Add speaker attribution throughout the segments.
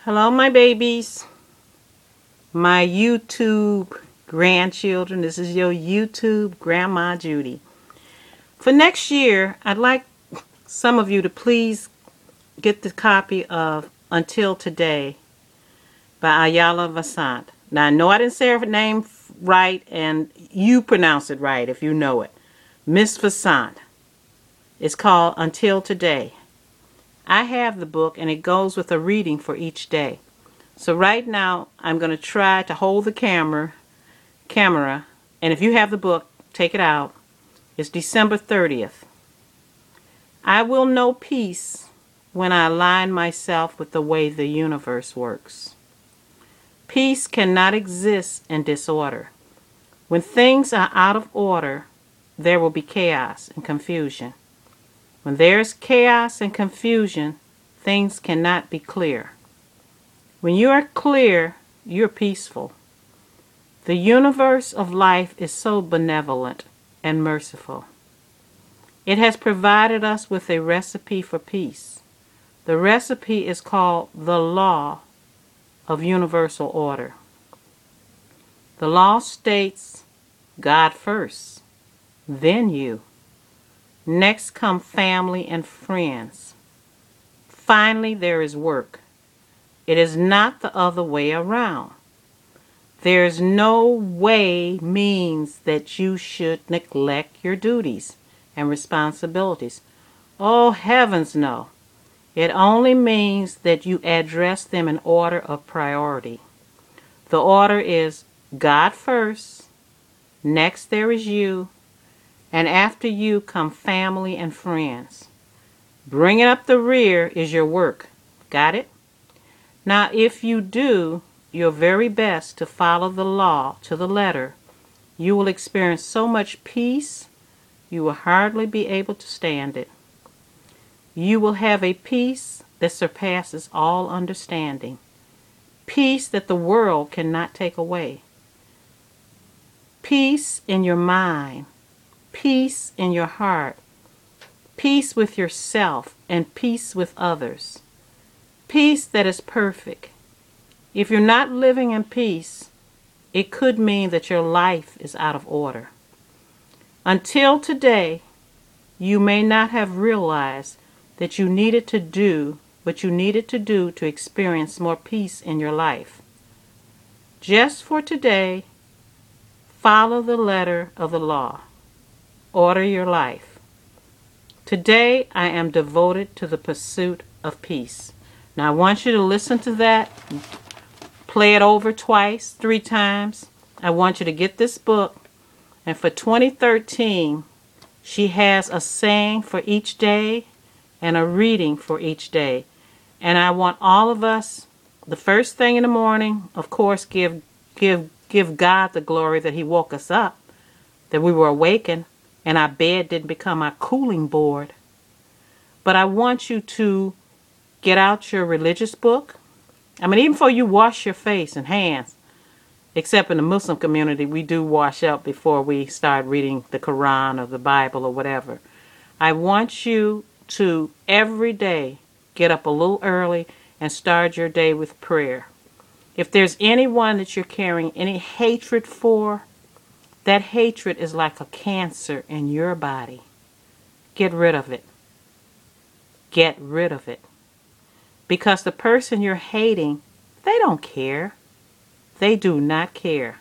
Speaker 1: Hello, my babies, my YouTube grandchildren. This is your YouTube Grandma Judy. For next year, I'd like some of you to please get the copy of Until Today by Iyanla Vanzant. Now, I know I didn't say her name right, and you pronounce it right if you know it. Miss Vanzant. It's called Until Today. I have the book, and it goes with a reading for each day. So right now, I'm going to try to hold the camera, and if you have the book, take it out. It's December 30th. I will know peace when I align myself with the way the universe works. Peace cannot exist in disorder. When things are out of order, there will be chaos and confusion. When there is chaos and confusion, things cannot be clear. When you are clear, you're peaceful. The universe of life is so benevolent and merciful. It has provided us with a recipe for peace. The recipe is called the law of universal order. The law states God first, then you. Next come family and friends. Finally, there is work. It is not the other way around. There is no way means that you should neglect your duties and responsibilities. Oh, heavens no. It only means that you address them in order of priority. The order is God first, next there is you, and after you come family and friends. Bringing up the rear is your work. Got it? Now, if you do your very best to follow the law to the letter, you will experience so much peace, you will hardly be able to stand it. You will have a peace that surpasses all understanding, peace that the world cannot take away. Peace in your mind, peace in your heart, peace with yourself, and peace with others. Peace that is perfect. If you're not living in peace, it could mean that your life is out of order. Until today, you may not have realized that you needed to do what you needed to do to experience more peace in your life. Just for today, follow the letter of the law. Order your life. Today, I am devoted to the pursuit of peace. Now, I want you to listen to that. Play it over twice, 3 times. I want you to get this book. And for 2013, she has a saying for each day and a reading for each day. And I want all of us, the first thing in the morning, of course, give God the glory that he woke us up, that we were awakened, and our bed didn't become our cooling board. But I want you to get out your religious book. I mean, even before you wash your face and hands, except in the Muslim community, we do wash up before we start reading the Quran or the Bible or whatever. I want you to every day get up a little early and start your day with prayer. If there's anyone that you're carrying any hatred for, that hatred is like a cancer in your body. Get rid of it. Get rid of it. Because the person you're hating, they don't care. They do not care.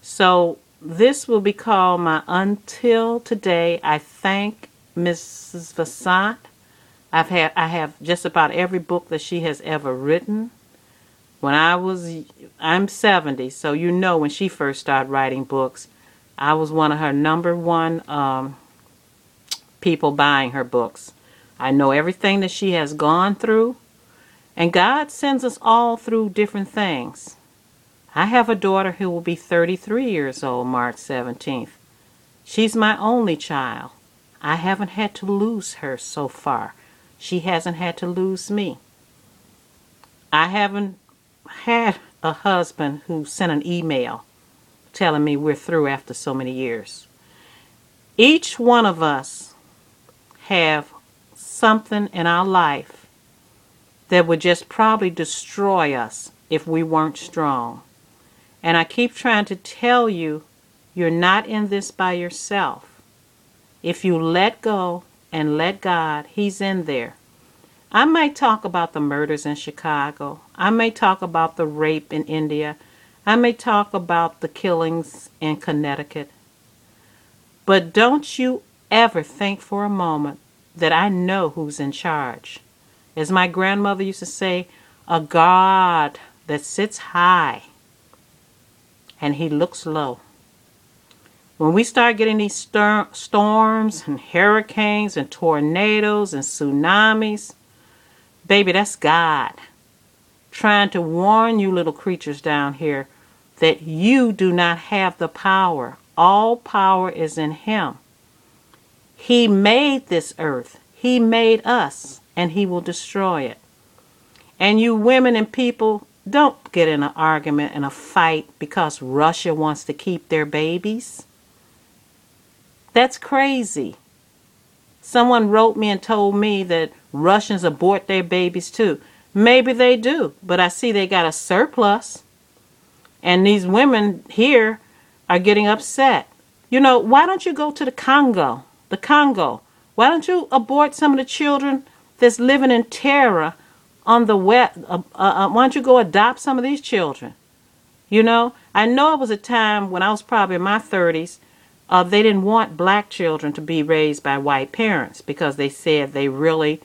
Speaker 1: So this will be called my Until Today. I thank Mrs. Vanzant. I have just about every book that she has ever written. I'm 70, so you know when she first started writing books, I was one of her number one people buying her books. I know everything that she has gone through, and God sends us all through different things. I have a daughter who will be 33 years old March 17th. She's my only child. I haven't had to lose her so far. She hasn't had to lose me. I haven't had a husband who sent an email telling me we're through after so many years. Each one of us have something in our life that would just probably destroy us if we weren't strong. And I keep trying to tell you, you're not in this by yourself. If you let go and let God, He's in there. I might talk about the murders in Chicago. I may talk about the rape in India. I may talk about the killings in Connecticut. But don't you ever think for a moment that I know who's in charge. As my grandmother used to say, a God that sits high and He looks low. When we start getting these storms and hurricanes and tornadoes and tsunamis, baby, that's God trying to warn you little creatures down here that you do not have the power. All power is in Him. He made this earth. He made us, and He will destroy it. And you women and people, don't get in an argument and a fight because Russia wants to keep their babies. That's crazy. Someone wrote me and told me that Russians abort their babies too. Maybe they do, but I see they got a surplus. And these women here are getting upset. You know, why don't you go to the Congo? The Congo. Why don't you abort some of the children that's living in terror on the west? Why don't you go adopt some of these children? You know, I know it was a time when I was probably in my 30s, they didn't want black children to be raised by white parents because they said they really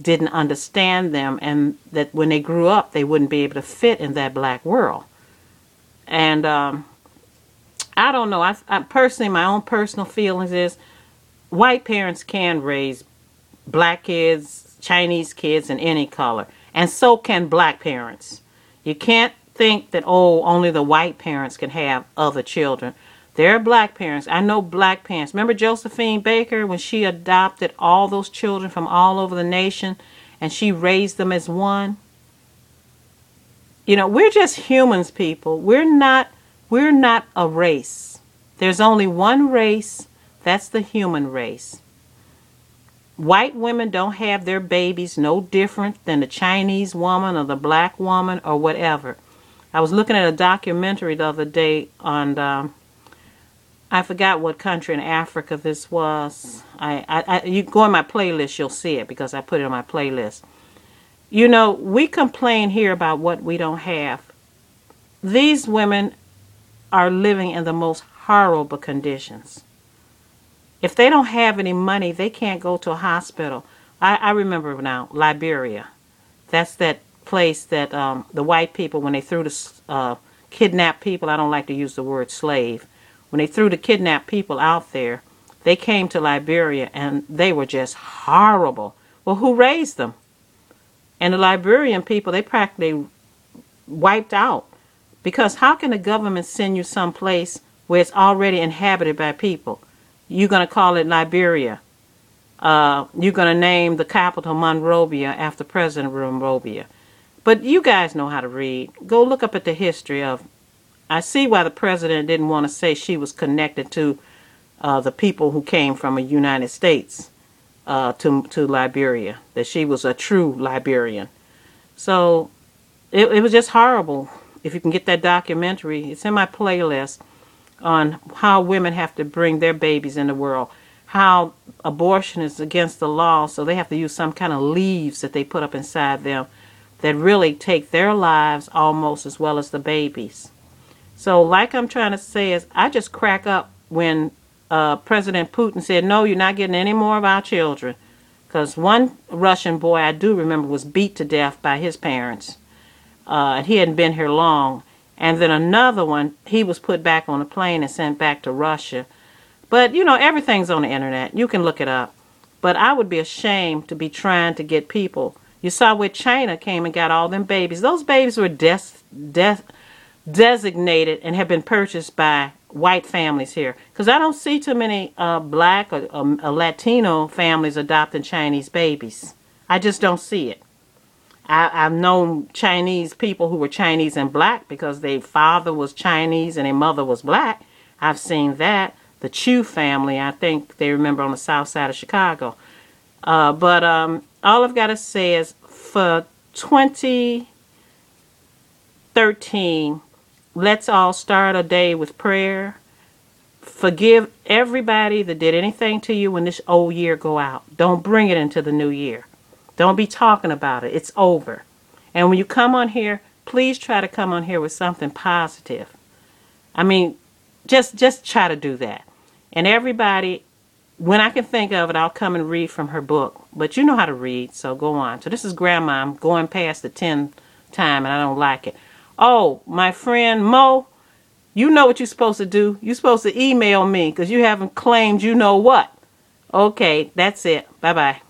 Speaker 1: didn't understand them and that when they grew up they wouldn't be able to fit in that black world. And I don't know. I personally, my own personal feelings is white parents can raise black kids, Chinese kids, in any color. And so can black parents. You can't think that, oh, only the white parents can have other children. There are black parents. I know black parents. Remember Josephine Baker when she adopted all those children from all over the nation and she raised them as one? You know, we're just humans, people. We're not a race. There's only one race. That's the human race. White women don't have their babies no different than the Chinese woman or the black woman or whatever. I was looking at a documentary the other day on I forgot what country in Africa this was. You go in my playlist, you'll see it because I put it on my playlist. You know, we complain here about what we don't have. These women are living in the most horrible conditions. If they don't have any money, they can't go to a hospital. I remember now, Liberia. That's that place that the white people, when they threw the kidnapped people, I don't like to use the word slave, when they threw the kidnapped people out there, they came to Liberia and they were just horrible. Well, who raised them? And the Liberian people, they practically wiped out. Because how can the government send you someplace where it's already inhabited by people? You're going to call it Liberia. You're going to name the capital Monrovia after President Monrovia. But you guys know how to read. Go look up at the history of. I see why the president didn't want to say she was connected to the people who came from the United States to Liberia, that she was a true Liberian. So it was just horrible. If you can get that documentary, it's in my playlist on how women have to bring their babies in the world, how abortion is against the law, so they have to use some kind of leaves that they put up inside them that really take their lives almost as well as the babies. So like I'm trying to say is, I just crack up when President Putin said, no, you're not getting any more of our children. Because one Russian boy I do remember was beat to death by his parents. And he hadn't been here long. And then another one, he was put back on a plane and sent back to Russia. But, you know, everything's on the internet. You can look it up. But I would be ashamed to be trying to get people. You saw where China came and got all them babies. Those babies were designated and have been purchased by white families here. Because I don't see too many black or Latino families adopting Chinese babies. I just don't see it. I've known Chinese people who were Chinese and black because their father was Chinese and their mother was black. I've seen that. The Chu family, I think they remember on the south side of Chicago. But all I've got to say is for 2013, let's all start a day with prayer. Forgive everybody that did anything to you when this old year go out. Don't bring it into the new year. Don't be talking about it. It's over. And when you come on here, please try to come on here with something positive. I mean, just try to do that. And everybody, when I can think of it, I'll come and read from her book. But you know how to read, so go on. So this is Grandma. I'm going past the 10th time, and I don't like it. Oh, my friend Mo, you know what you're supposed to do. You're supposed to email me because you haven't claimed you know what. Okay, that's it. Bye-bye.